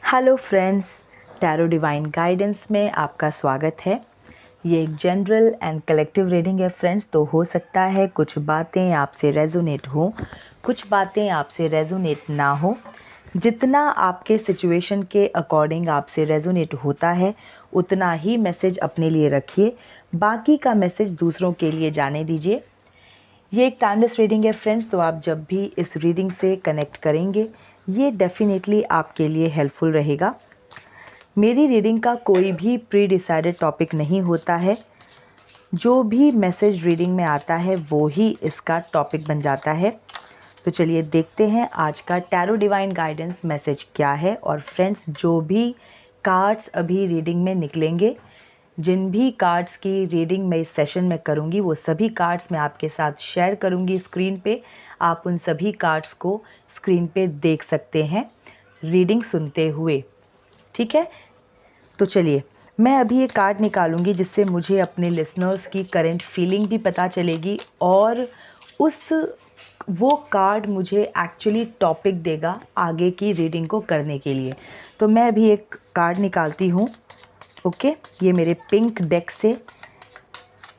Hello friends, tarot divine guidance में आपका स्वागत है। ये एक जनरल एंड कलेक्टिव रीडिंग है फ्रेंड्स। तो हो सकता है कुछ बातें आपसे रेजोनेट हो, कुछ बातें आपसे रेजोनेट ना हो। जितना आपके सिचुएशन के अकॉर्डिंग आपसे रेजोनेट होता है उतना ही मैसेज अपने लिए रखिए, बाकी का मैसेज दूसरों के लिए जाने दीजिए। ये एक टाइमलेस रीडिंग है फ्रेंड्स, तो आप जब भी इस रीडिंग से कनेक्ट करेंगे ये डेफिनेटली आपके लिए हेल्पफुल रहेगा। मेरी रीडिंग का कोई भी प्री डिसाइडेड टॉपिक नहीं होता है। जो भी मैसेज रीडिंग में आता है वो ही इसका टॉपिक बन जाता है। तो चलिए देखते हैं आज का टैरो डिवाइन गाइडेंस मैसेज क्या है। और फ्रेंड्स, जो भी कार्ड्स अभी रीडिंग में निकलेंगे, जिन भी कार्ड्स की रीडिंग मैं इस सेशन में करूंगी, वो सभी कार्ड्स मैं आपके साथ शेयर करूंगी स्क्रीन पे। आप उन सभी कार्ड्स को स्क्रीन पे देख सकते हैं रीडिंग सुनते हुए, ठीक है। तो चलिए मैं अभी एक कार्ड निकालूंगी जिससे मुझे अपने लिसनर्स की करंट फीलिंग भी पता चलेगी और वो कार्ड मुझे एक्चुअली टॉपिक देगा आगे की रीडिंग को करने के लिए। तो मैं अभी एक कार्ड निकालती हूँ। ओके, ये मेरे पिंक डेक से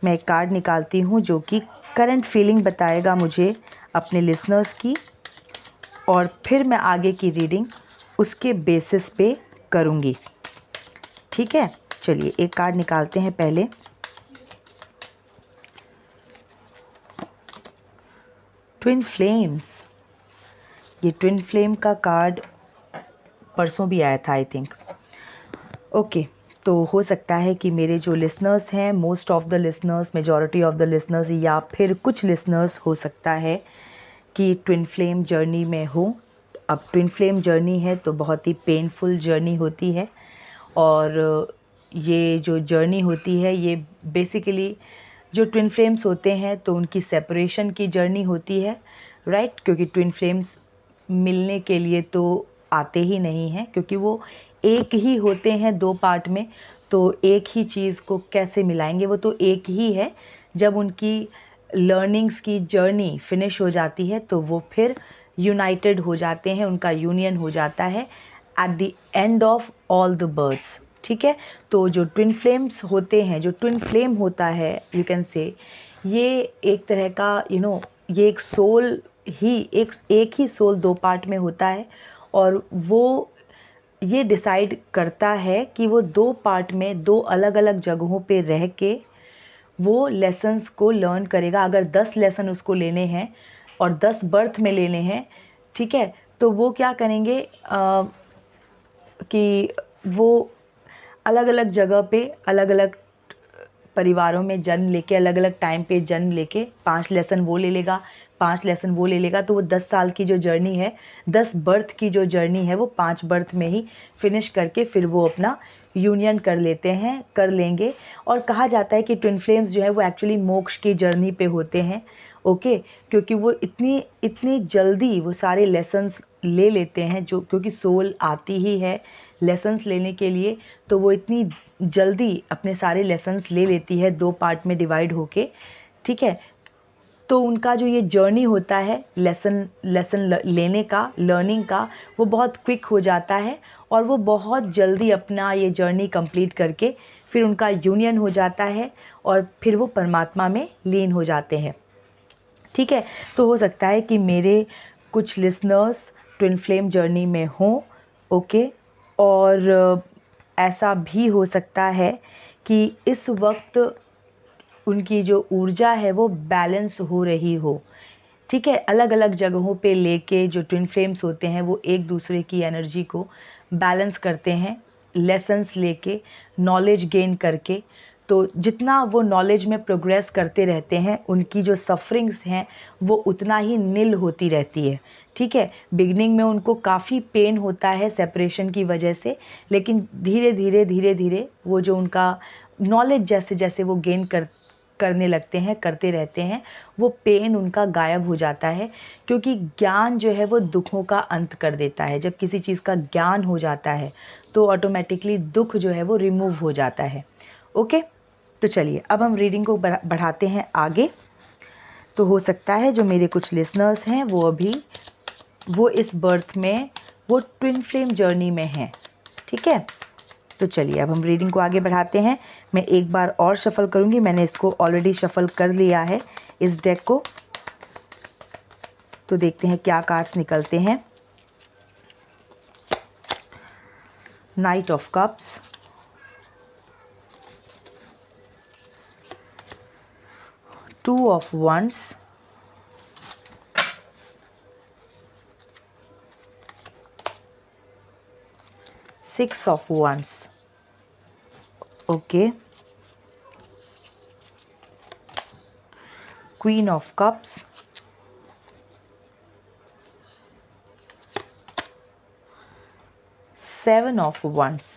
मैं एक कार्ड निकालती हूँ जो कि करंट फीलिंग बताएगा मुझे अपने लिसनर्स की, और फिर मैं आगे की रीडिंग उसके बेसिस पे करूँगी, ठीक है। चलिए एक कार्ड निकालते हैं पहले। Twin flames. ये ट्विन फ्लेम का कार्ड परसों भी आया था आई थिंक। ओके, तो हो सकता है कि मेरे जो लिसनर्स हैं, most of the listeners, majority of the listeners, या फिर कुछ लिसनर्स हो सकता है कि ट्विन फ्लेम जर्नी में हो। अब ट्विन फ्लेम जर्नी है तो बहुत ही पेनफुल जर्नी होती है, और ये जो जर्नी होती है ये बेसिकली जो ट्विन फ्लेम्स होते हैं तो उनकी सेपरेशन की जर्नी होती है, राइट। क्योंकि ट्विन फ्लेम्स मिलने के लिए तो आते ही नहीं हैं, क्योंकि वो एक ही होते हैं दो पार्ट में, तो एक ही चीज़ को कैसे मिलाएंगे, वो तो एक ही है। जब उनकी लर्निंग्स की जर्नी फिनिश हो जाती है तो वो फिर यूनाइटेड हो जाते हैं, उनका यूनियन हो जाता है at the end of all the births, ठीक है। तो जो ट्विन फ्लेम्स होते हैं, जो ट्विन फ्लेम होता है, यू कैन से ये एक तरह का ये एक सोल ही एक ही सोल दो पार्ट में होता है, और वो ये डिसाइड करता है कि वो दो पार्ट में दो अलग अलग जगहों पे रह के वो लेसन्स को लर्न करेगा। अगर 10 लेसन उसको लेने हैं और 10 बर्थ में लेने हैं, ठीक है, तो वो क्या करेंगे कि वो अलग अलग जगह पे अलग अलग परिवारों में जन्म लेके, अलग अलग टाइम पे जन्म लेके 5 लेसन वो ले लेगा, 5 लेसन वो ले लेगा। तो वो 10 साल की जो जर्नी है, 10 बर्थ की जो जर्नी है, वो 5 बर्थ में ही फिनिश करके फिर वो अपना यूनियन कर लेंगे। और कहा जाता है कि ट्विन फ्लेम्स जो है वो एक्चुअली मोक्ष की जर्नी पे होते हैं, ओके। क्योंकि वो इतनी इतनी जल्दी वो सारे लेसन्स ले लेते हैं, जो क्योंकि सोल आती ही है लेसन्स लेने के लिए, तो वो इतनी जल्दी अपने सारे लेसन्स ले लेती है दो पार्ट में डिवाइड होके, ठीक है। तो उनका जो ये जर्नी होता है लेसन लेने का, लर्निंग का, वो बहुत क्विक हो जाता है, और वो बहुत जल्दी अपना ये जर्नी कंप्लीट करके फिर उनका यूनियन हो जाता है, और फिर वो परमात्मा में लीन हो जाते हैं, ठीक है। तो हो सकता है कि मेरे कुछ लिसनर्स ट्विन फ्लेम जर्नी में हों, ओके। और ऐसा भी हो सकता है कि इस वक्त उनकी जो ऊर्जा है वो बैलेंस हो रही हो, ठीक है। अलग अलग जगहों पे लेके जो ट्विन फ्लेम्स होते हैं वो एक दूसरे की एनर्जी को बैलेंस करते हैं, लेसन्स लेके, नॉलेज गेन करके। तो जितना वो नॉलेज में प्रोग्रेस करते रहते हैं, उनकी जो सफरिंग्स हैं वो उतना ही नील होती रहती है, ठीक है। बिगनिंग में उनको काफ़ी पेन होता है सेपरेशन की वजह से, लेकिन धीरे धीरे वो जो उनका नॉलेज जैसे जैसे वो गेन करने लगते हैं, करते रहते हैं, वो पेन उनका गायब हो जाता है। क्योंकि ज्ञान जो है वो दुखों का अंत कर देता है। जब किसी चीज़ का ज्ञान हो जाता है तो ऑटोमेटिकली दुख जो है वो रिमूव हो जाता है, ओके। तो चलिए अब हम रीडिंग को बढ़ाते हैं आगे। तो हो सकता है जो मेरे कुछ लिसनर्स हैं वो अभी वो इस बर्थ में वो ट्विन फ्लेम जर्नी में हैं, ठीक है। तो चलिए अब हम रीडिंग को आगे बढ़ाते हैं। मैं एक बार और शफल करूँगी, मैंने इसको ऑलरेडी शफल कर लिया है इस डेक को। तो देखते हैं क्या कार्ड्स निकलते हैं। Night of cups, two of wands, six of wands, okay, queen of cups, seven of wands.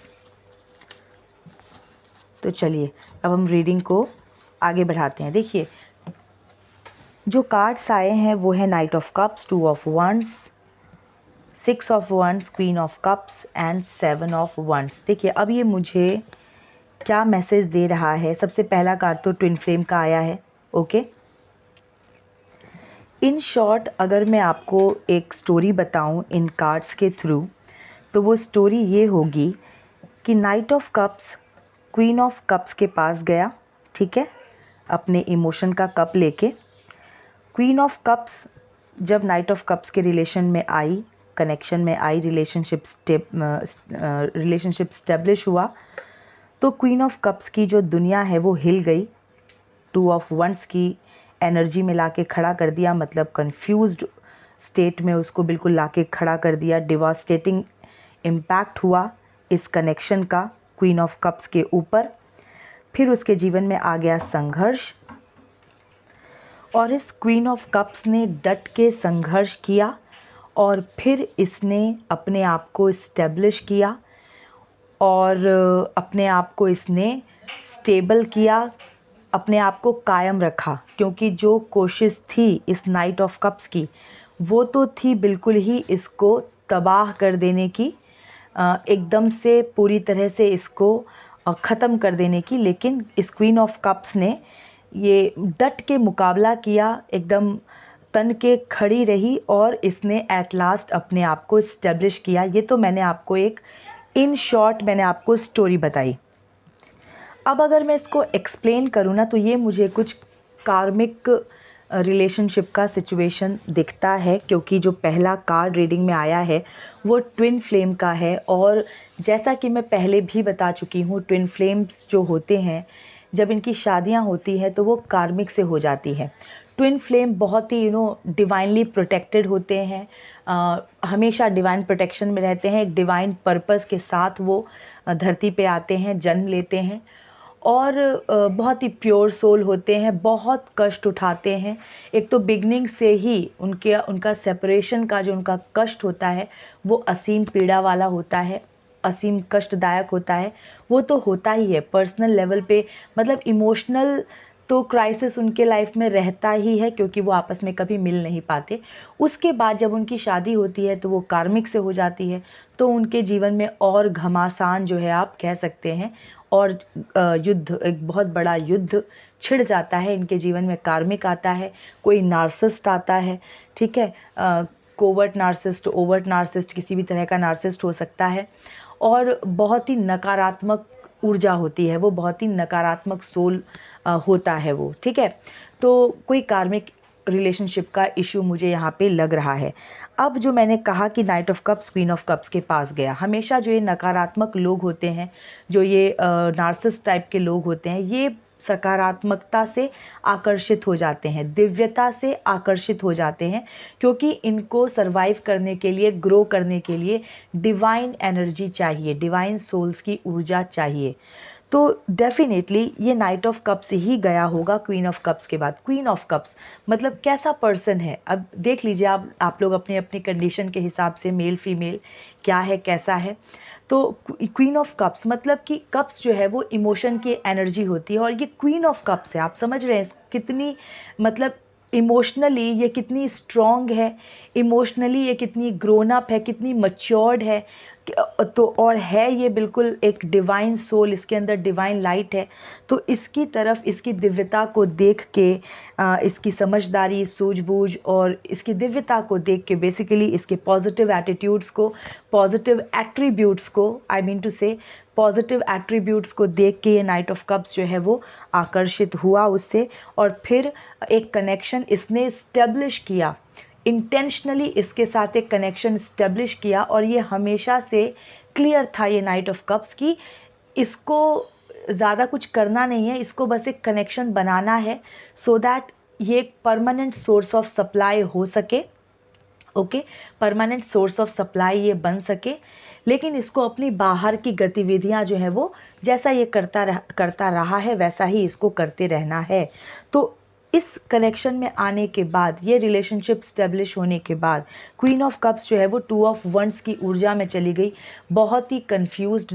तो चलिए अब हम रीडिंग को आगे बढ़ाते हैं। देखिए जो कार्ड्स आए हैं वो है night of cups, two of wands, six of wands, queen of cups and seven of wands. देखिए अब ये मुझे क्या मैसेज दे रहा है। सबसे पहला कार्ड तो ट्विन फ्लेम का आया है, ओके। इन शॉर्ट अगर मैं आपको एक स्टोरी बताऊं इन कार्ड्स के थ्रू, तो वो स्टोरी ये होगी कि night of cups queen of cups के पास गया, ठीक है, अपने इमोशन का कप लेके। क्वीन ऑफ कप्स जब नाइट ऑफ कप्स के रिलेशन में आई, कनेक्शन में आई, रिलेशनशिप स्टेब्लिश हुआ, तो क्वीन ऑफ कप्स की जो दुनिया है वो हिल गई। टू ऑफ वंड्स की एनर्जी में लाके खड़ा कर दिया, मतलब कंफ्यूज्ड स्टेट में उसको बिल्कुल लाके खड़ा कर दिया। डिवास्टेटिंग इम्पैक्ट हुआ इस कनेक्शन का क्वीन ऑफ कप्स के ऊपर। फिर उसके जीवन में आ गया संघर्ष, और इस क्वीन ऑफ कप्स ने डट के संघर्ष किया और फिर इसने अपने आप को इस्टेब्लिश किया और अपने आप को इसने स्टेबल किया, अपने आप को कायम रखा। क्योंकि जो कोशिश थी इस नाइट ऑफ कप्स की, वो तो थी बिल्कुल ही इसको तबाह कर देने की, एकदम से पूरी तरह से इसको ख़त्म कर देने की। लेकिन इस क्वीन ऑफ कप्स ने ये डट के मुकाबला किया, एकदम तन के खड़ी रही और इसने एट लास्ट अपने आप को इस्टेब्लिश किया। ये तो मैंने आपको एक इन शॉर्ट मैंने आपको स्टोरी बताई। अब अगर मैं इसको एक्सप्लेन करूँ ना, तो ये मुझे कुछ कार्मिक रिलेशनशिप का सिचुएशन दिखता है, क्योंकि जो पहला कार्ड रीडिंग में आया है वो ट्विन फ्लेम का है। और जैसा कि मैं पहले भी बता चुकी हूँ, ट्विन फ्लेम्स जो होते हैं जब इनकी शादियाँ होती हैं तो वो कार्मिक से हो जाती है। ट्विन फ्लेम बहुत ही डिवाइनली प्रोटेक्टेड होते हैं, हमेशा डिवाइन प्रोटेक्शन में रहते हैं। एक डिवाइन पर्पस के साथ वो धरती पे आते हैं, जन्म लेते हैं और बहुत ही प्योर सोल होते हैं, बहुत कष्ट उठाते हैं। एक तो बिगनिंग से ही उनका सेपरेशन का जो उनका कष्ट होता है वो असीम पीड़ा वाला होता है, असीम कष्टदायक होता है। वो तो होता ही है पर्सनल लेवल पे, मतलब इमोशनल तो क्राइसिस उनके लाइफ में रहता ही है, क्योंकि वो आपस में कभी मिल नहीं पाते। उसके बाद जब उनकी शादी होती है तो वो कार्मिक से हो जाती है, तो उनके जीवन में और घमासान जो है आप कह सकते हैं, और युद्ध, एक बहुत बड़ा युद्ध छिड़ जाता है इनके जीवन में। कार्मिक आता है, कोई नार्सिस्ट आता है, ठीक है, कोवर्ट नार्सिस्ट, ओवर्ट नार्सिस्ट, किसी भी तरह का नार्सिस्ट हो सकता है। और बहुत ही नकारात्मक ऊर्जा होती है वो, बहुत ही नकारात्मक सोल होता है वो, ठीक है। तो कोई कार्मिक रिलेशनशिप का इशू मुझे यहाँ पे लग रहा है। अब जो मैंने कहा कि night of cups queen of cups के पास गया, हमेशा जो ये नकारात्मक लोग होते हैं, जो ये नार्सिस्ट टाइप के लोग होते हैं, ये सकारात्मकता से आकर्षित हो जाते हैं, दिव्यता से आकर्षित हो जाते हैं, क्योंकि इनको सरवाइव करने के लिए, ग्रो करने के लिए डिवाइन एनर्जी चाहिए, डिवाइन सोल्स की ऊर्जा चाहिए। तो डेफिनेटली ये नाइट ऑफ कप्स ही गया होगा क्वीन ऑफ कप्स के बाद। क्वीन ऑफ कप्स मतलब कैसा पर्सन है, अब देख लीजिए आप लोग अपने अपने कंडीशन के हिसाब से, मेल फीमेल क्या है, कैसा है। तो क्वीन ऑफ कप्स मतलब कि कप्स जो है वो इमोशन की एनर्जी होती है, और ये क्वीन ऑफ कप्स है। आप समझ रहे हैं कितनी, मतलब इमोशनली ये कितनी स्ट्रॉन्ग है, इमोशनली ये कितनी ग्रोन अप है, कितनी मच्योर्ड है। तो और है ये बिल्कुल एक डिवाइन सोल, इसके अंदर डिवाइन लाइट है। तो इसकी तरफ, इसकी दिव्यता को देख के, इसकी समझदारी, सूझबूझ और इसकी दिव्यता को देख के, बेसिकली इसके पॉजिटिव एटीट्यूड्स को, पॉजिटिव एट्रीब्यूट्स को, आई मीन टू से पॉजिटिव एट्रीब्यूट्स को देख के ये नाइट ऑफ कप्स जो है वो आकर्षित हुआ उससे, और फिर एक कनेक्शन इसने इस्टेब्लिश किया, इंटेंशनली इसके साथ एक कनेक्शन इस्टेब्लिश किया। और ये हमेशा से क्लियर था ये नाइट ऑफ कप्स की, इसको ज़्यादा कुछ करना नहीं है, इसको बस एक कनेक्शन बनाना है सो दैट ये एक परमानेंट सोर्स ऑफ सप्लाई हो सके। Okay, permanent source of supply ये बन सके। लेकिन इसको अपनी बाहर की गतिविधियां जो है वो जैसा ये करता रहा है वैसा ही इसको करते रहना है। तो इस कनेक्शन में आने के बाद, ये रिलेशनशिप स्टेब्लिश होने के बाद, क्वीन ऑफ कप्स जो है वो 2 ऑफ वंड्स की ऊर्जा में चली गई। बहुत ही कंफ्यूज्ड,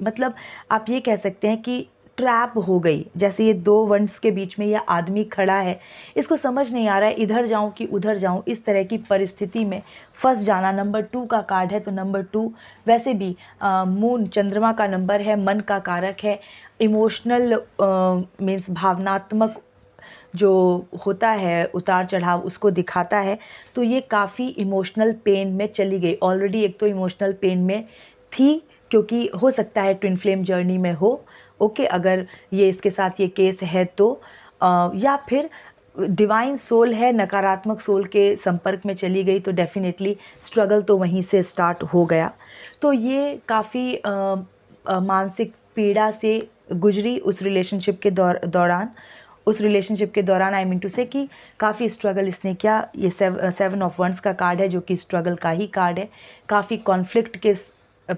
मतलब आप ये कह सकते हैं कि ट्रैप हो गई। जैसे ये 2 वंड्स के बीच में यह आदमी खड़ा है, इसको समझ नहीं आ रहा है इधर जाऊं कि उधर जाऊं, इस तरह की परिस्थिति में फंस जाना। नंबर 2 का कार्ड है, तो नंबर 2 वैसे भी मून, चंद्रमा का नंबर है, मन का कारक है, इमोशनल मीन्स भावनात्मक जो होता है उतार चढ़ाव उसको दिखाता है। तो ये काफ़ी इमोशनल पेन में चली गई ऑलरेडी। एक तो इमोशनल पेन में थी, क्योंकि हो सकता है ट्विन फ्लेम जर्नी में हो, ओके, अगर ये इसके साथ ये केस है तो, या फिर डिवाइन सोल है, नकारात्मक सोल के संपर्क में चली गई, तो डेफिनेटली स्ट्रगल तो वहीं से स्टार्ट हो गया। तो ये काफ़ी मानसिक पीड़ा से गुजरी उस रिलेशनशिप के दौरान, आई मीन टू से कि काफ़ी स्ट्रगल इसने किया। ये 7 ऑफ वंड्स का कार्ड है जो कि स्ट्रगल का ही कार्ड है। काफ़ी कॉन्फ्लिक्ट के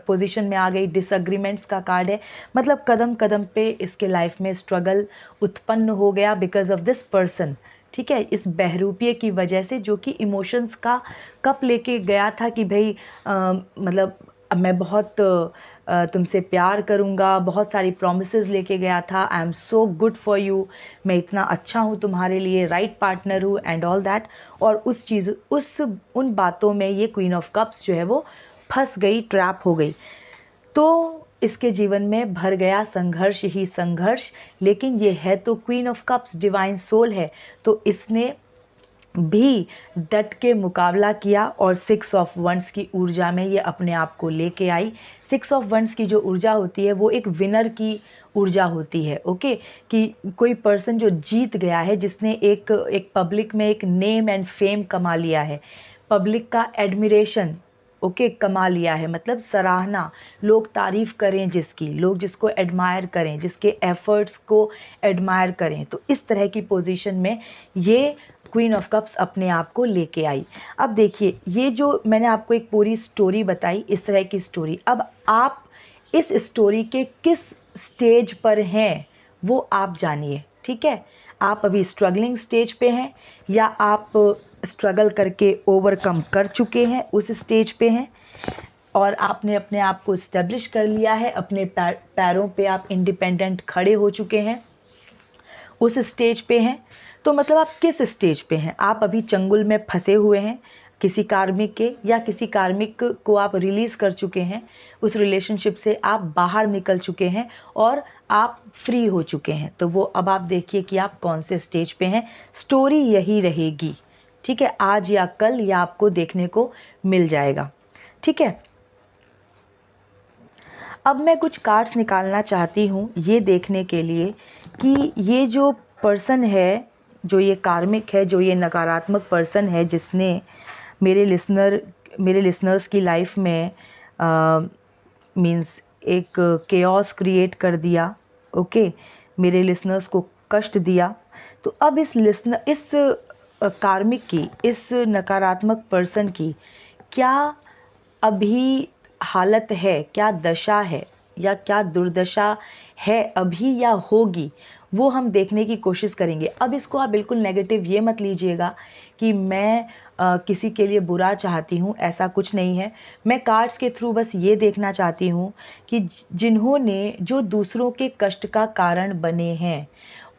पोजीशन में आ गई, डिसएग्रीमेंट्स का कार्ड है। मतलब कदम कदम पे इसके लाइफ में स्ट्रगल उत्पन्न हो गया बिकॉज ऑफ दिस पर्सन, ठीक है, इस बहरूपिये की वजह से, जो कि इमोशंस का कप लेके गया था कि भाई मतलब मैं बहुत तुमसे प्यार करूँगा, बहुत सारी प्रोमिसेस लेके गया था, I am so good for you, मैं इतना अच्छा हूँ तुम्हारे लिए, राइट पार्टनर हूँ एंड ऑल दैट। और उन बातों में ये क्वीन ऑफ कप्स जो है वो फंस गई, ट्रैप हो गई। तो इसके जीवन में भर गया संघर्ष ही संघर्ष। लेकिन ये है तो queen of cups, divine soul है, तो इसने भी डट के मुकाबला किया और 6 ऑफ वंड्स की ऊर्जा में ये अपने आप को लेके आई। 6 ऑफ वंड्स की जो ऊर्जा होती है वो एक विनर की ऊर्जा होती है, ओके, कि कोई पर्सन जो जीत गया है, जिसने एक पब्लिक में एक नेम एंड फेम कमा लिया है, पब्लिक का एडमिरेशन, ओके, कमा लिया है, मतलब सराहना, लोग तारीफ करें जिसकी, लोग जिसको एडमायर करें, जिसके एफर्ट्स को एडमायर करें। तो इस तरह की पोजीशन में ये क्वीन ऑफ कप्स अपने आप को लेके आई। अब देखिए, ये जो मैंने आपको एक पूरी स्टोरी बताई, इस तरह की स्टोरी, अब आप इस स्टोरी के किस स्टेज पर हैं वो आप जानिए, ठीक है। आप अभी स्ट्रगलिंग स्टेज पे हैं या आप स्ट्रगल करके ओवरकम कर चुके हैं, उस स्टेज पे हैं और आपने अपने आप को इस्टेब्लिश कर लिया है, अपने पैरों पे आप इंडिपेंडेंट खड़े हो चुके हैं, उस स्टेज पे हैं। तो मतलब आप किस स्टेज पे हैं? आप अभी चंगुल में फंसे हुए हैं किसी कार्मिक के, या किसी कार्मिक को आप रिलीज़ कर चुके हैं, उस रिलेशनशिप से आप बाहर निकल चुके हैं और आप फ्री हो चुके हैं। तो वो अब आप देखिए कि आप कौन से स्टेज पे हैं। स्टोरी यही रहेगी, ठीक है, आज या कल या आपको देखने को मिल जाएगा, ठीक है। अब मैं कुछ कार्ड्स निकालना चाहती हूँ ये देखने के लिए कि ये जो पर्सन है, जो ये कार्मिक है, जो ये नकारात्मक पर्सन है, जिसने मेरे लिसनर्स की लाइफ में मींस एक केओस क्रिएट कर दिया, ओके, मेरे लिसनर्स को कष्ट दिया। तो अब इस कार्मिक की, इस नकारात्मक पर्सन की क्या अभी हालत है, क्या दशा है या क्या दुर्दशा है अभी या होगी, वो हम देखने की कोशिश करेंगे। अब इसको आप बिल्कुल नेगेटिव ये मत लीजिएगा कि मैं किसी के लिए बुरा चाहती हूँ, ऐसा कुछ नहीं है। मैं कार्ड्स के थ्रू बस ये देखना चाहती हूँ कि जिन्होंने, जो दूसरों के कष्ट का कारण बने हैं,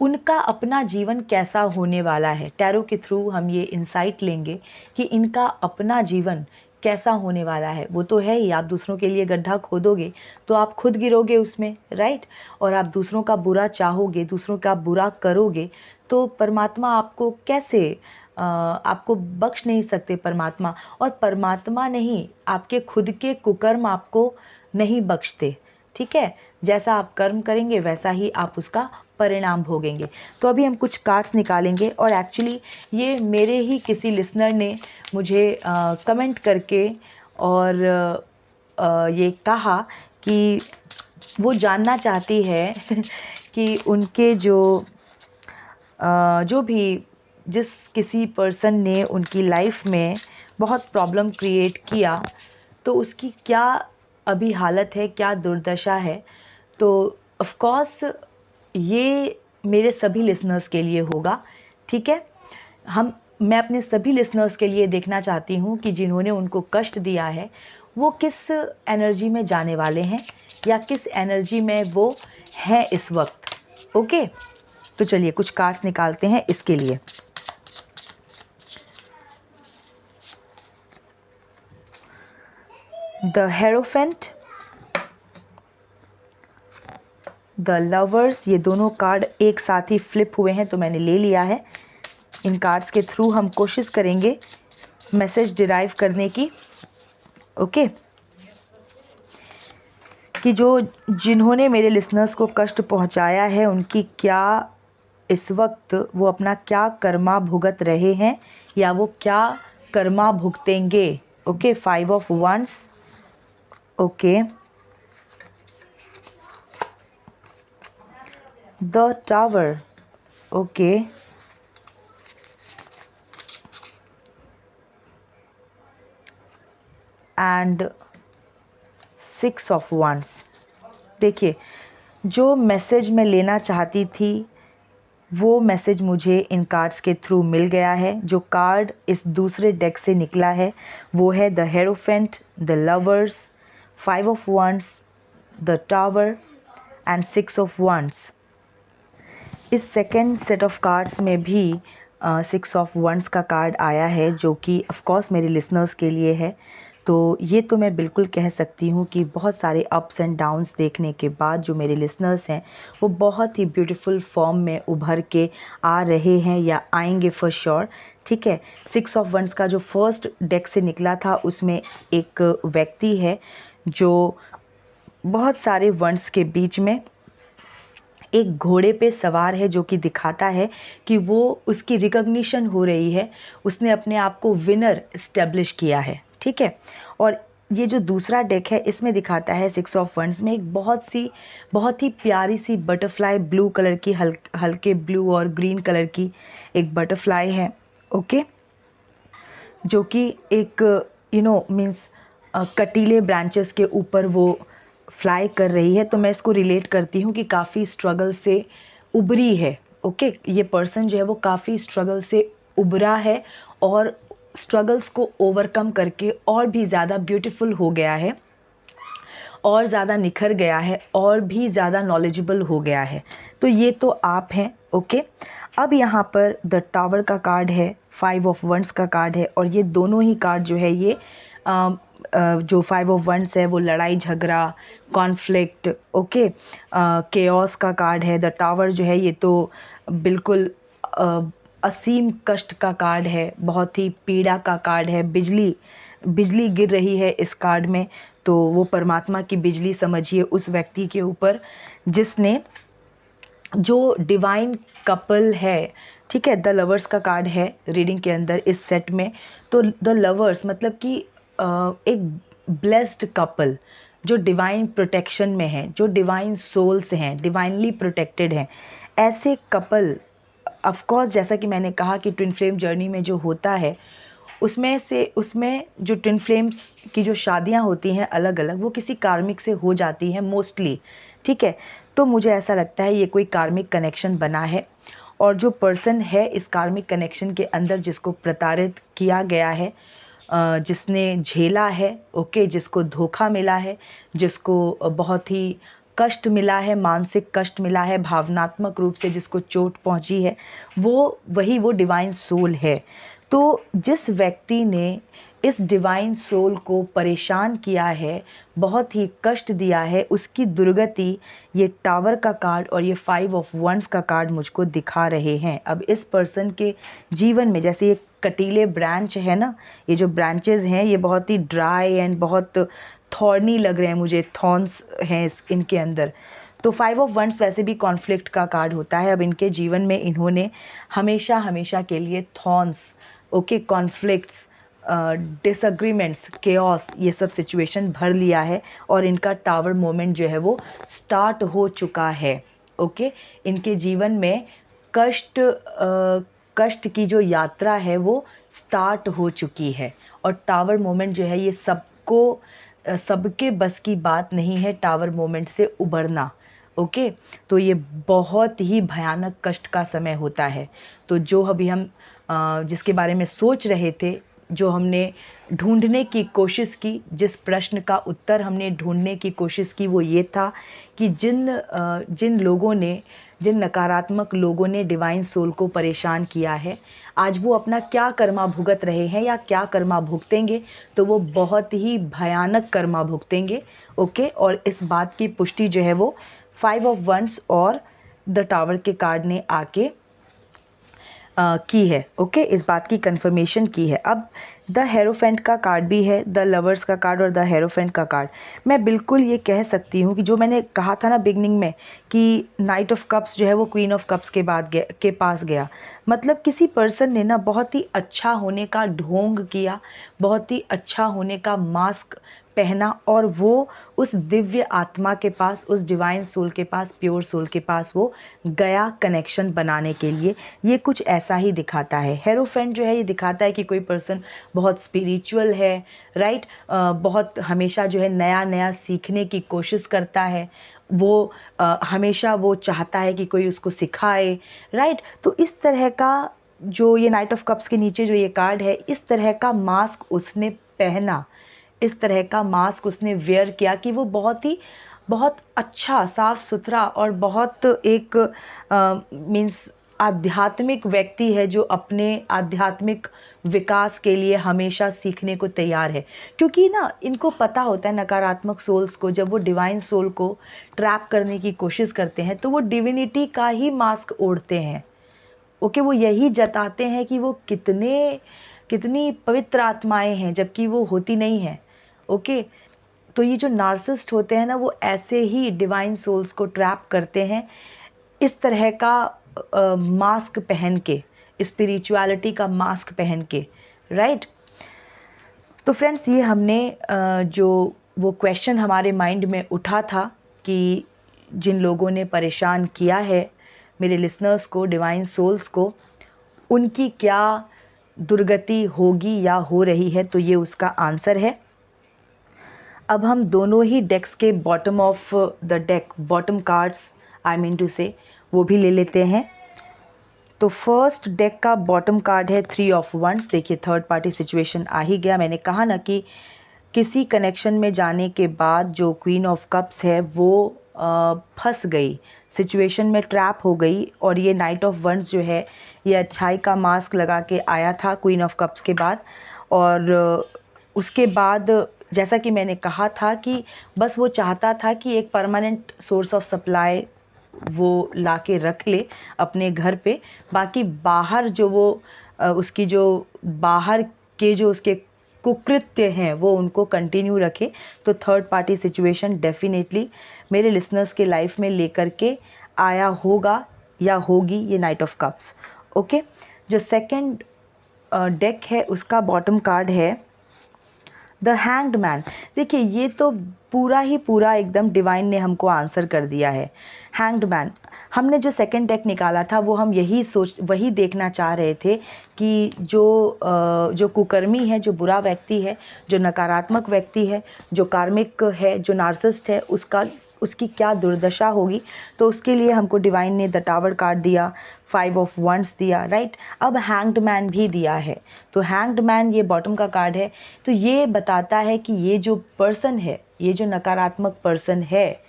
उनका अपना जीवन कैसा होने वाला है। टैरो के थ्रू हम ये इंसाइट लेंगे कि इनका अपना जीवन कैसा होने वाला है वो तो है ही। आप दूसरों के लिए गड्ढा खोदोगे तो आप खुद गिरोगे उसमें, राइट। और आप दूसरों का बुरा चाहोगे, दूसरों का बुरा करोगे तो परमात्मा आपको कैसे आपको बख्श नहीं सकते परमात्मा। और परमात्मा नहीं, आपके खुद के कुकर्म आपको नहीं बख्शते, ठीक है। जैसा आप कर्म करेंगे वैसा ही आप उसका परिणाम भोगेंगे। तो अभी हम कुछ कार्ड्स निकालेंगे और एक्चुअली ये मेरे ही किसी लिसनर ने मुझे कमेंट करके और ये कहा कि वो जानना चाहती है कि उनके जो भी जिस किसी पर्सन ने उनकी लाइफ में बहुत प्रॉब्लम क्रिएट किया तो उसकी क्या अभी हालत है, क्या दुर्दशा है। तो ऑफ कोर्स ये मेरे सभी लिसनर्स के लिए होगा, ठीक है। मैं अपने सभी लिसनर्स के लिए देखना चाहती हूँ कि जिन्होंने उनको कष्ट दिया है वो किस एनर्जी में जाने वाले हैं या किस एनर्जी में वो हैं इस वक्त, ओके। तो चलिए कुछ कार्ड्स निकालते हैं इसके लिए। द हेरोफेंट, द लवर्स, ये दोनों कार्ड एक साथ ही फ्लिप हुए हैं तो मैंने ले लिया है। इन कार्ड्स के थ्रू हम कोशिश करेंगे मैसेज डिराइव करने की, ओके। कि जिन्होंने मेरे लिसनर्स को कष्ट पहुंचाया है उनकी क्या इस वक्त वो अपना क्या कर्मा भुगत रहे हैं या वो क्या कर्मा भुगतेंगे, okay. 5 of wands, okay. The tower, okay. And 6 of wands. देखिए जो मैसेज मैं लेना चाहती थी वो मैसेज मुझे इन कार्ड्स के थ्रू मिल गया है। जो कार्ड इस दूसरे डेक से निकला है वो है the hierophant, the lovers, 5 of wands, the tower and 6 of wands. इस सेकेंड सेट ऑफ कार्ड्स में भी 6 ऑफ वंस का कार्ड आया है जो कि ऑफ कोर्स मेरे लिसनर्स के लिए है। तो ये तो मैं बिल्कुल कह सकती हूँ कि बहुत सारे अप्स एंड डाउन्स देखने के बाद जो मेरे लिसनर्स हैं वो बहुत ही ब्यूटीफुल फॉर्म में उभर के आ रहे हैं या आएंगे फॉर श्योर, ठीक है। 6 ऑफ वंस का जो फर्स्ट डेक से निकला था उसमें एक व्यक्ति है जो बहुत सारे वंस के बीच में एक घोड़े पे सवार है जो कि दिखाता है कि वो उसकी रिकॉग्निशन हो रही है, उसने अपने आप को विनर इस्टेब्लिश किया है, ठीक है। और ये जो दूसरा डेक है इसमें दिखाता है 6 ऑफ वंस में एक बहुत ही प्यारी सी बटरफ्लाई, ब्लू कलर की, हल्के ब्लू और ग्रीन कलर की एक बटरफ्लाई है, ओके। जो कि एक मीन्स कटीले ब्रांचेस के ऊपर वो फ्लाई कर रही है। तो मैं इसको रिलेट करती हूँ कि काफ़ी स्ट्रगल से उभरी है, ओके। ये पर्सन जो है वो काफ़ी स्ट्रगल से उभरा है और स्ट्रगल्स को ओवरकम करके और भी ज़्यादा ब्यूटीफुल हो गया है, और ज़्यादा निखर गया है, और भी ज़्यादा नॉलेजेबल हो गया है। तो ये तो आप हैं, ओके। अब यहाँ पर द टावर का कार्ड है, 5 ऑफ वंस का कार्ड है और ये दोनों ही कार्ड जो है ये जो 5 ऑफ वंस है वो लड़ाई झगड़ा, कॉन्फ्लिक्ट, ओके, केओस का कार्ड है। द टावर जो है ये तो बिल्कुल असीम कष्ट का कार्ड है, बहुत ही पीड़ा का कार्ड है। बिजली गिर रही है इस कार्ड में, तो वो परमात्मा की बिजली समझिए उस व्यक्ति के ऊपर जिसने, जो डिवाइन कपल है, ठीक है। द लवर्स का कार्ड है रीडिंग के अंदर इस सेट में। तो द लवर्स मतलब कि एक ब्लेस्ड कपल जो डिवाइन प्रोटेक्शन में है, जो डिवाइन सोल्स हैं, डिवाइनली प्रोटेक्टेड हैं, ऐसे कपल ऑफ कोर्स जैसा कि मैंने कहा कि ट्विन फ्लेम जर्नी में जो होता है उसमें जो ट्विन फ्लेम्स की जो शादियां होती हैं अलग अलग, वो किसी कार्मिक से हो जाती हैं मोस्टली, ठीक है। तो मुझे ऐसा लगता है ये कोई कार्मिक कनेक्शन बना है और जो पर्सन है इस कार्मिक कनेक्शन के अंदर जिसको प्रताड़ित किया गया है, जिसने झेला है, ओके, जिसको धोखा मिला है, जिसको बहुत ही कष्ट मिला है, मानसिक कष्ट मिला है, भावनात्मक रूप से जिसको चोट पहुंची है, वो डिवाइन सोल है। तो जिस व्यक्ति ने इस डिवाइन सोल को परेशान किया है, बहुत ही कष्ट दिया है, उसकी दुर्गति ये टावर का कार्ड और ये 5 ऑफ वंड्स का कार्ड मुझको दिखा रहे हैं। अब इस पर्सन के जीवन में जैसे ये कटीले ब्रांच है ना, ये जो ब्रांचेस हैं ये बहुत ही ड्राई एंड बहुत थॉर्नी लग रहे हैं मुझे, थॉर्न्स हैं इनके अंदर। तो 5 ऑफ वंड्स वैसे भी कॉन्फ्लिक्ट का कार्ड होता है। अब इनके जीवन में इन्होंने हमेशा हमेशा के लिए thorns, okay, conflicts, disagreements, chaos, ये सब सिचुएशन भर लिया है और इनका टावर मोमेंट जो है वो स्टार्ट हो चुका है। ओके, इनके जीवन में कष्ट की जो यात्रा है वो स्टार्ट हो चुकी है और टावर मोमेंट जो है ये सबके बस की बात नहीं है टावर मोमेंट से उबरना। ओके, तो ये बहुत ही भयानक कष्ट का समय होता है। तो जो अभी हम जिसके बारे में सोच रहे थे, जो हमने ढूंढने की कोशिश की, जिस प्रश्न का उत्तर हमने ढूंढने की कोशिश की वो ये था कि जिन नकारात्मक लोगों ने डिवाइन सोल को परेशान किया है, आज वो अपना क्या कर्मा भुगत रहे हैं या क्या कर्मा भुगतेंगे, तो वो बहुत ही भयानक कर्मा भुगतेंगे। ओके, और इस बात की पुष्टि जो है वो 5 ऑफ वंड्स और द टावर के कार्ड ने आके की है। ओके, इस बात की कंफर्मेशन की है। अब द हेरोफेंट का कार्ड भी है, द लवर्स का कार्ड और द हेरोफेंट का कार्ड। मैं बिल्कुल ये कह सकती हूँ कि जो मैंने कहा था ना बिगनिंग में कि नाइट ऑफ कप्स जो है वो क्वीन ऑफ कप्स के पास गया, मतलब किसी पर्सन ने ना बहुत ही अच्छा होने का ढोंग किया, बहुत ही अच्छा होने का मास्क पहना और वो उस दिव्य आत्मा के पास, उस डिवाइन सोल के पास, प्योर सोल के पास वो गया कनेक्शन बनाने के लिए। ये कुछ ऐसा ही दिखाता है। हेरोफेंट जो है ये दिखाता है कि कोई पर्सन बहुत स्पिरिचुअल है, राइट, बहुत हमेशा जो है नया नया सीखने की कोशिश करता है, वो हमेशा वो चाहता है कि कोई उसको सिखाए, राइट। तो इस तरह का जो ये नाइट ऑफ कप्स के नीचे जो ये कार्ड है, इस तरह का मास्क उसने पहना, इस तरह का मास्क उसने वेयर किया कि वो बहुत अच्छा, साफ सुथरा और बहुत एक मीन्स आध्यात्मिक व्यक्ति है जो अपने आध्यात्मिक विकास के लिए हमेशा सीखने को तैयार है। क्योंकि ना इनको पता होता है नकारात्मक सोल्स को, जब वो डिवाइन सोल को ट्रैप करने की कोशिश करते हैं तो वो डिविनिटी का ही मास्क ओढ़ते हैं। ओके, वो यही जताते हैं कि वो कितनी पवित्र आत्माएं हैं, जबकि वो होती नहीं है। ओके, तो ये जो नार्सिसिस्ट होते हैं ना, वो ऐसे ही डिवाइन सोल्स को ट्रैप करते हैं, इस तरह का मास्क पहन के, स्पिरिचुअलिटी का मास्क पहन के, राइट। तो फ्रेंड्स, ये हमने जो वो क्वेश्चन हमारे माइंड में उठा था कि जिन लोगों ने परेशान किया है मेरे लिसनर्स को, डिवाइन सोल्स को, उनकी क्या दुर्गति होगी या हो रही है, तो ये उसका आंसर है। अब हम दोनों ही डेक्स के bottom of the deck, bottom cards I mean to say, वो भी ले लेते हैं। तो फर्स्ट डेक का बॉटम कार्ड है 3 ऑफ वंड्स। देखिए, थर्ड पार्टी सिचुएशन आ ही गया। मैंने कहा ना कि किसी कनेक्शन में जाने के बाद जो क्वीन ऑफ कप्स है वो फंस गई, सिचुएशन में ट्रैप हो गई, और ये नाइट ऑफ वंड्स जो है ये अच्छाई का मास्क लगा के आया था क्वीन ऑफ कप्स के बाद। और उसके बाद जैसा कि मैंने कहा था कि बस वो चाहता था कि एक परमानेंट सोर्स ऑफ सप्लाई वो ला के रख ले अपने घर पे, बाकी बाहर जो वो उसकी जो बाहर के जो उसके कुकृत्य हैं वो उनको कंटिन्यू रखे। तो थर्ड पार्टी सिचुएशन डेफिनेटली मेरे लिसनर्स के लाइफ में लेकर के आया होगा या होगी ये नाइट ऑफ कप्स। ओके, जो सेकंड डेक है उसका बॉटम कार्ड है द हैंग्ड मैन। देखिए, ये तो पूरा ही पूरा एकदम डिवाइन ने हमको आंसर कर दिया है। हैंग्ड मैन, हमने जो सेकंड डेक निकाला था वो हम वही देखना चाह रहे थे कि जो कुकर्मी है, जो बुरा व्यक्ति है, जो नकारात्मक व्यक्ति है, जो कार्मिक है, जो नार्सिसिस्ट है, उसकी क्या दुर्दशा होगी। तो उसके लिए हमको डिवाइन ने द टावर कार्ड दिया, 5 ऑफ वंड्स दिया, राइट। अब हैंग्ड मैन भी दिया है। तो हैंग्ड मैन ये बॉटम का कार्ड है। तो ये बताता है कि ये जो पर्सन है, ये जो नकारात्मक पर्सन है,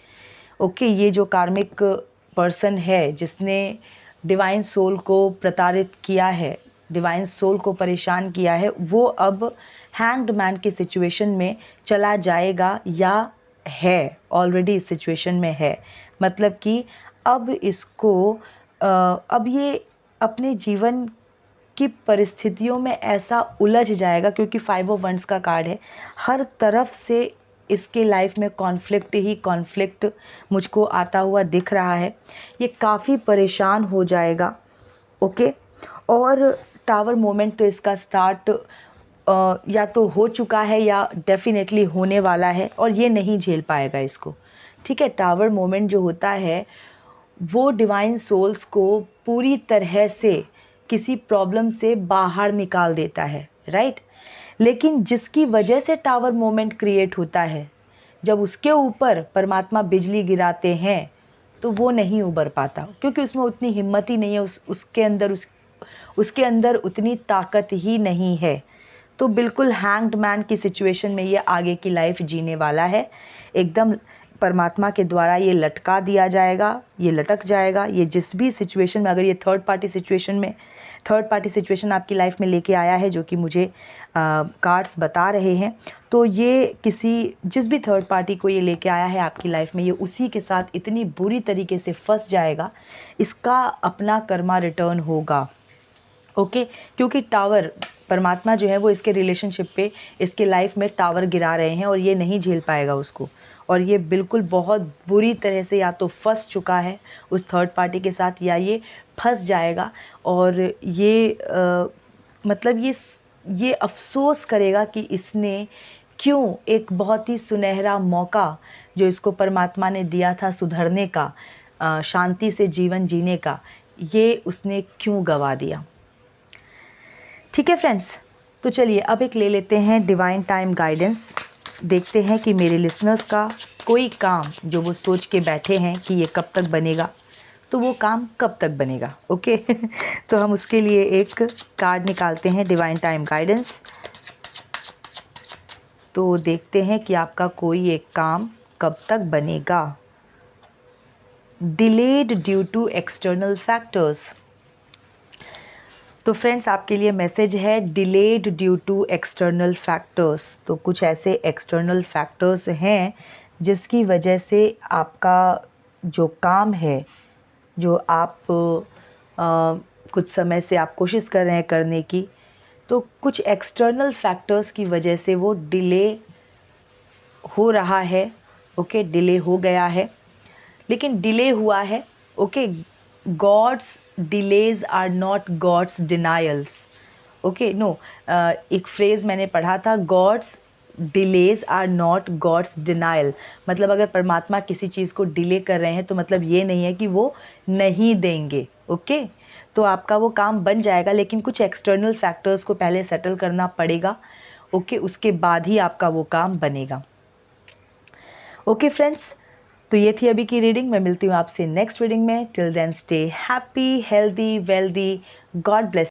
ओके, ये जो कार्मिक पर्सन है जिसने डिवाइन सोल को प्रताड़ित किया है, डिवाइन सोल को परेशान किया है, वो अब हैंग्ड मैन की सिचुएशन में चला जाएगा या है, ऑलरेडी इस सिचुएशन में है। मतलब कि अब इसको अब ये अपने जीवन की परिस्थितियों में ऐसा उलझ जाएगा, क्योंकि 5 ऑफ वंड्स का कार्ड है, हर तरफ से इसके लाइफ में कॉन्फ्लिक्ट ही कॉन्फ्लिक्ट मुझको आता हुआ दिख रहा है। ये काफ़ी परेशान हो जाएगा। ओके, और टावर मोमेंट तो इसका स्टार्ट या तो हो चुका है या डेफिनेटली होने वाला है, और ये नहीं झेल पाएगा इसको। ठीक है, टावर मोमेंट जो होता है वो डिवाइन सोल्स को पूरी तरह से किसी प्रॉब्लम से बाहर निकाल देता है, राइट। लेकिन जिसकी वजह से टावर मोमेंट क्रिएट होता है, जब उसके ऊपर परमात्मा बिजली गिराते हैं तो वो नहीं उबर पाता, क्योंकि उसमें उतनी हिम्मत ही नहीं है, उसके अंदर उतनी ताकत ही नहीं है। तो बिल्कुल हैंग्ड मैन की सिचुएशन में ये आगे की लाइफ जीने वाला है। एकदम परमात्मा के द्वारा ये लटका दिया जाएगा, ये लटक जाएगा। ये जिस भी सिचुएशन में, अगर ये थर्ड पार्टी सिचुएशन आपकी लाइफ में लेके आया है, जो कि मुझे कार्ड्स बता रहे हैं, तो ये जिस भी थर्ड पार्टी को ये लेके आया है आपकी लाइफ में, ये उसी के साथ इतनी बुरी तरीके से फंस जाएगा, इसका अपना कर्मा रिटर्न होगा। ओके, क्योंकि टावर परमात्मा जो है वो इसके रिलेशनशिप पे, इसके लाइफ में टावर गिरा रहे हैं, और ये नहीं झेल पाएगा उसको, और ये बिल्कुल बहुत बुरी तरह से या तो फंस चुका है उस थर्ड पार्टी के साथ, या ये फंस जाएगा। और ये मतलब ये अफसोस करेगा कि इसने क्यों एक बहुत ही सुनहरा मौका जो इसको परमात्मा ने दिया था सुधरने का, शांति से जीवन जीने का, ये उसने क्यों गवा दिया। ठीक है फ्रेंड्स, तो चलिए अब एक ले लेते हैं डिवाइन टाइम गाइडेंस। देखते हैं कि मेरे लिसनर्स का कोई काम जो वो सोच के बैठे हैं कि ये कब तक बनेगा, तो वो काम कब तक बनेगा। ओके तो हम उसके लिए एक कार्ड निकालते हैं, डिवाइन टाइम गाइडेंस। तो देखते हैं कि आपका कोई एक काम कब तक बनेगा। Delayed due to external factors. तो फ्रेंड्स, आपके लिए मैसेज है, delayed due to external factors. तो कुछ ऐसे एक्सटर्नल फैक्टर्स हैं जिसकी वजह से आपका जो काम है, जो आप कुछ समय से आप कोशिश कर रहे हैं करने की, तो कुछ एक्सटर्नल फैक्टर्स की वजह से वो डिले हो रहा है। ओके, डिले हो गया है, लेकिन डिले हुआ है। Okay, God's delays are not God's denials. Okay, no, एक फ्रेज मैंने पढ़ा था, God's delays are not God's denial. मतलब अगर परमात्मा किसी चीज़ को डिले कर रहे हैं तो मतलब ये नहीं है कि वो नहीं देंगे। ओके, तो आपका वो काम बन जाएगा, लेकिन कुछ एक्सटर्नल फैक्टर्स को पहले सेटल करना पड़ेगा। ओके, उसके बाद ही आपका वो काम बनेगा। ओके फ्रेंड्स, तो ये थी अभी की रीडिंग। मैं मिलती हूँ आपसे नेक्स्ट रीडिंग में। Till then stay happy, healthy, wealthy. God bless